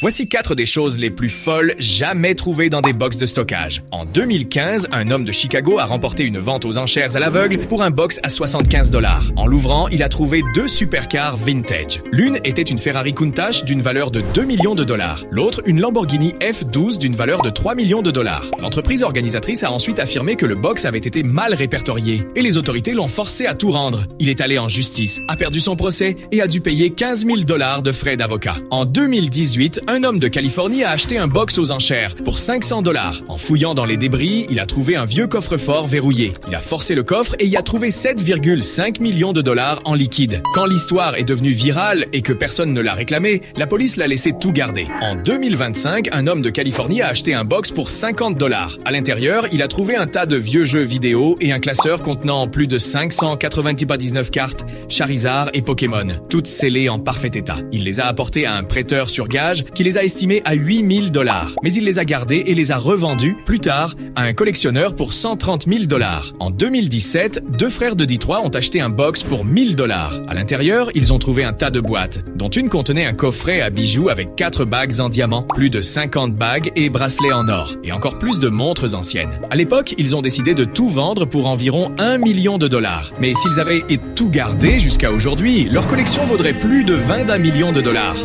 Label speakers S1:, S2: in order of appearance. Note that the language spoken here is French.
S1: Voici 4 des choses les plus folles jamais trouvées dans des box de stockage. En 2015, un homme de Chicago a remporté une vente aux enchères à l'aveugle pour un box à 75 $. En l'ouvrant, il a trouvé 2 supercars vintage. L'une était une Ferrari Countach d'une valeur de 2 millions de dollars. L'autre, une Lamborghini F12 d'une valeur de 3 millions de dollars. L'entreprise organisatrice a ensuite affirmé que le box avait été mal répertorié et les autorités l'ont forcé à tout rendre. Il est allé en justice, a perdu son procès et a dû payer 15 000 $ de frais d'avocat. En 2018, un homme de Californie a acheté un box aux enchères pour 500 $. En fouillant dans les débris, il a trouvé un vieux coffre-fort verrouillé. Il a forcé le coffre et y a trouvé 7,5 millions de dollars en liquide. Quand l'histoire est devenue virale et que personne ne l'a réclamé, la police l'a laissé tout garder. En 2025, un homme de Californie a acheté un box pour 50 $. À l'intérieur, il a trouvé un tas de vieux jeux vidéo et un classeur contenant plus de 599 cartes, Charizard et Pokémon, toutes scellées en parfait état. Il les a apportées à un prêteur sur gage qui les a estimés à 8 000 $. Mais il les a gardés et les a revendus plus tard à un collectionneur pour 130 000 $. En 2017, 2 frères de Détroit ont acheté un box pour 1 000 $. À l'intérieur, ils ont trouvé un tas de boîtes, dont une contenait un coffret à bijoux avec 4 bagues en diamant, plus de 50 bagues et bracelets en or, et encore plus de montres anciennes. À l'époque, ils ont décidé de tout vendre pour environ 1 million de dollars. Mais s'ils avaient tout gardé jusqu'à aujourd'hui, leur collection vaudrait plus de 20 millions de dollars.